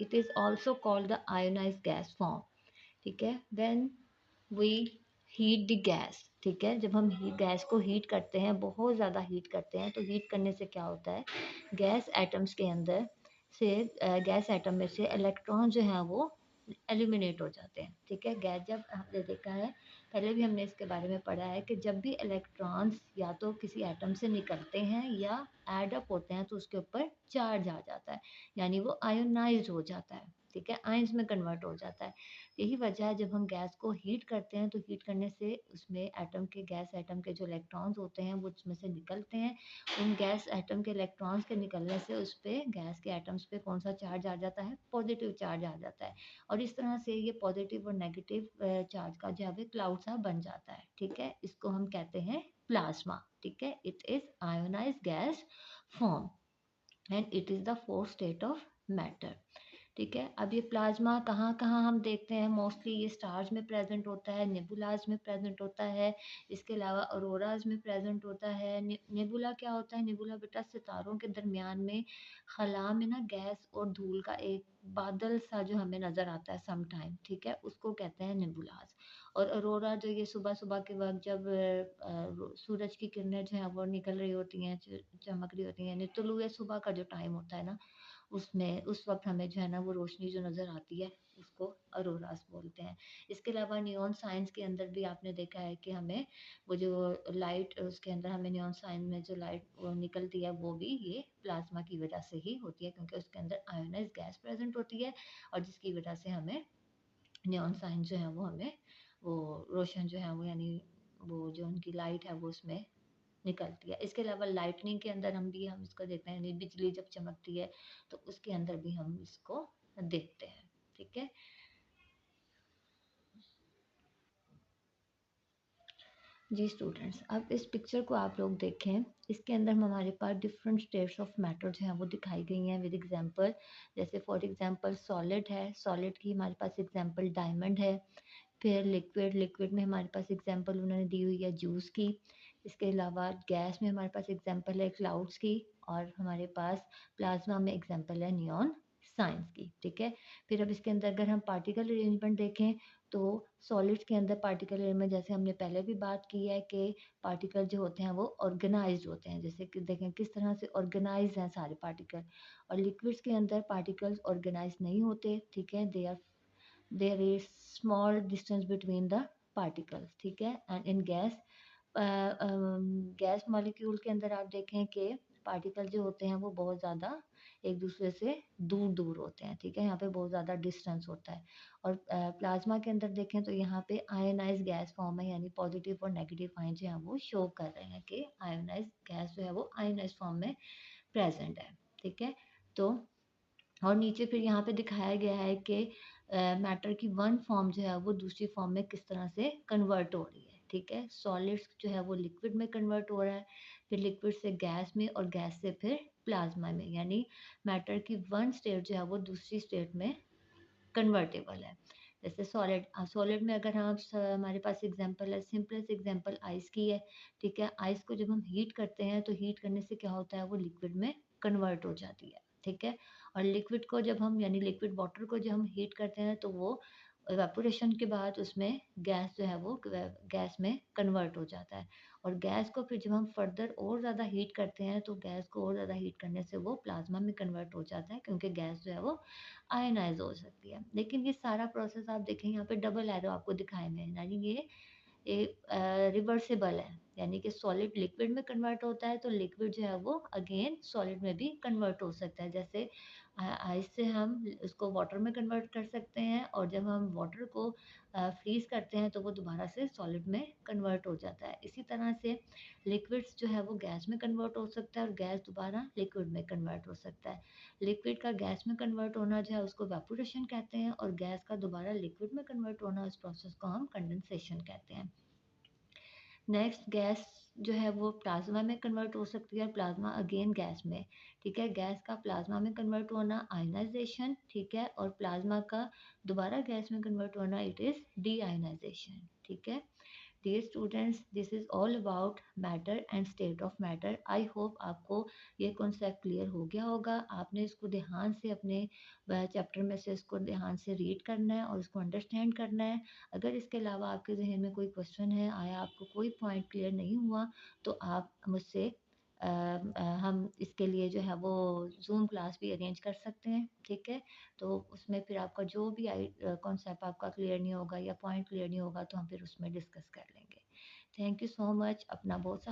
It is also called the ionise gas form, ठीक है। When we heat the gas, ठीक है, जब हम गैस को हीट करते हैं, बहुत ज़्यादा हीट करते हैं, तो हीट करने से क्या होता है, गैस एटम्स के अंदर से गैस एटम में से इलेक्ट्रॉन जो हैं वो एलिमिनेट हो जाते हैं, ठीक है। गैस, जब हमने देखा है, पहले भी हमने इसके बारे में पढ़ा है कि जब भी इलेक्ट्रॉन्स या तो किसी एटम से निकलते हैं या ऐड अप होते हैं तो उसके ऊपर चार्ज आ जाता है, यानी वो आयोनाइज हो जाता है, ठीक है, आयंस में कन्वर्ट हो जाता है। यही वजह है, जब हम गैस को हीट करते हैं तो हीट करने से उसमें एटम के, गैस एटम के जो इलेक्ट्रॉन्स होते हैं वो उसमें से निकलते हैं। उन गैस एटम के इलेक्ट्रॉन्स के निकलने से उस पर, गैस के एटम्स पे कौन सा चार्ज आ जाता है, पॉजिटिव चार्ज आ जाता है। और इस तरह से ये पॉजिटिव और नेगेटिव चार्ज का जो है क्लाउड सा बन जाता है, ठीक है। इसको हम कहते हैं प्लाज्मा, ठीक है। It is ionise gas form and it is the fourth state of matter, ठीक है। अब ये प्लाज्मा कहाँ कहाँ हम देखते हैं, मोस्टली ये स्टार्स में प्रेजेंट होता है, नेबुलाज में प्रेजेंट होता है, इसके अलावा अरोराज में प्रेजेंट होता है। नेबुला क्या होता है, नेबुला बेटा सितारों के दरमियान में खला में ना गैस और धूल का एक बादल सा जो हमें नज़र आता है सम टाइम, ठीक है, उसको कहते हैं नेबुलाज। और अरोरा जो ये सुबह सुबह के वक्त जब सूरज की किरणें जो हैं वो निकल रही होती हैं, चमक रही होती हैं, यानी तुलुए सुबह का जो टाइम होता है ना, उसमें उस वक्त हमें जो है ना वो रोशनी जो नज़र आती है, उसको अरोरास बोलते हैं। इसके अलावा नियॉन साइंस के अंदर भी आपने देखा है कि हमें वो जो लाइट, उसके अंदर हमें नियॉन साइंस में जो लाइट निकलती है वो भी ये प्लाज्मा की वजह से ही होती है, क्योंकि उसके अंदर आयोनाइज गैस प्रेजेंट होती है, और जिसकी वजह से हमें नियॉन साइंस जो है वो हमें वो रोशन जो है वो, यानी वो जो उनकी लाइट है वो उसमें निकलती है। इसके अलावा लाइटनिंग के अंदर हम इसको देखते हैं, यानी बिजली जब चमकती है तो उसके अंदर भी हम इसको देखते हैं, ठीक है। जी स्टूडेंट्स, अब इस पिक्चर को आप लोग देखें, इसके अंदर हमारे पास डिफरेंट स्टेट्स ऑफ मैटर जो है वो दिखाई गई हैं विद एग्जांपल। जैसे फॉर एग्जांपल सॉलिड है, सॉलिड की हमारे पास एग्जांपल डायमंड है। फिर लिक्विड, लिक्विड में हमारे पास एग्जांपल उन्होंने दी हुई है जूस की। इसके अलावा गैस में हमारे पास एग्जांपल है क्लाउड्स की, और हमारे पास प्लाज्मा में एग्जांपल है नियॉन साइंस की, ठीक है। फिर अब इसके अंदर अगर हम पार्टिकल अरेंजमेंट देखें, तो सॉलिड्स के अंदर पार्टिकल अरेंजमेंट, जैसे हमने पहले भी बात की है कि पार्टिकल जो होते हैं वो ऑर्गेनाइज्ड होते हैं, जैसे कि देखें किस तरह से ऑर्गेनाइज हैं सारे पार्टिकल। और लिक्विड्स के अंदर पार्टिकल्स ऑर्गेनाइज नहीं होते, ठीक है, there is small distance between the particles, ठीक है। And in gas, gas molecule के अंदर आप देखें कि पार्टिकल जो होते हैं वो बहुत ज़्यादा एक दूसरे से दूर दूर होते हैं, ठीक है, यहाँ पे बहुत ज़्यादा डिस्टेंस होता है। और प्लाज्मा के अंदर देखें तो यहाँ पे आयनाइज गैस फॉर्म है, यानी पॉजिटिव और नेगेटिव आयन जो है वो शो कर रहे हैं कि आयोनाइज गैस जो है वो आयनाइज फॉर्म में प्रेजेंट है, ठीक है। तो और नीचे फिर यहाँ पे दिखाया गया है कि मैटर की वन फॉर्म जो है वो दूसरी फॉर्म में किस तरह से कन्वर्ट हो रही है, ठीक है। सॉलिड्स जो है वो लिक्विड में कन्वर्ट हो रहा है, फिर लिक्विड से गैस में, और गैस से फिर प्लाज्मा में, यानी मैटर की वन स्टेट जो है वो दूसरी स्टेट में कन्वर्टेबल है। जैसे सॉलिड, सॉलिड में अगर हम हमारे पास एग्जांपल है, सिंपलेस्ट एग्जांपल आइस की है, ठीक है। आइस को जब हम हीट करते हैं तो हीट करने से क्या होता है, वो लिक्विड में कन्वर्ट हो जाती है, ठीक है। और लिक्विड को जब हम, यानी लिक्विड वाटर को जब हम हीट करते हैं तो वो इवेपोरेशन के बाद उसमें गैस जो है वो गैस में कन्वर्ट हो जाता है। और गैस को फिर जब हम फर्दर और ज़्यादा हीट करते हैं तो गैस को और ज़्यादा हीट करने से वो प्लाज्मा में कन्वर्ट हो जाता है, क्योंकि गैस जो है वो आयनाइज हो सकती है। लेकिन ये सारा प्रोसेस आप देखें, यहाँ पे डबल एरो आपको दिखाए गए हैं, यानी ये रिवर्सिबल है, यानी कि सॉलिड लिक्विड में कन्वर्ट होता है तो लिक्विड जो है वो अगेन सॉलिड में भी कन्वर्ट हो सकता है। जैसे आइस से हम उसको वाटर में कन्वर्ट कर सकते हैं, और जब हम वाटर को फ्रीज करते हैं तो वो दोबारा से सॉलिड में कन्वर्ट हो जाता है। इसी तरह से लिक्विड्स जो है वो गैस में कन्वर्ट हो सकता है, और गैस दोबारा लिक्विड में कन्वर्ट हो सकता है। लिक्विड का गैस में कन्वर्ट होना जो है उसको वेपोरेशन कहते हैं, और गैस का दोबारा लिक्विड में कन्वर्ट होना, इस प्रोसेस को हम कंडेंसेशन कहते हैं। नेक्स्ट गैस जो है वो प्लाज्मा में कन्वर्ट हो सकती है, और प्लाज्मा अगेन गैस में, ठीक है। गैस का प्लाज्मा में कन्वर्ट होना आयनाइजेशन, ठीक है, और प्लाज्मा का दोबारा गैस में कन्वर्ट होना इट इज़ डी आयनाइजेशन, ठीक है। Dear students, this is all about matter and state of matter. I hope आपको ये कॉन्सेप्ट क्लियर हो गया होगा। आपने इसको ध्यान से अपने चैप्टर में से इसको ध्यान से रीड करना है और इसको अंडरस्टैंड करना है। अगर इसके अलावा आपके जहन में कोई क्वेश्चन है, आया आपको कोई पॉइंट क्लियर नहीं हुआ, तो आप मुझसे हम इसके लिए जो है वो ज़ूम क्लास भी अरेंज कर सकते हैं, ठीक है। तो उसमें फिर आपका जो भी कॉन्सेप्ट आपका क्लियर नहीं होगा या पॉइंट क्लियर नहीं होगा, तो हम फिर उसमें डिस्कस कर लेंगे। Thank you so much. अपना बहुत सा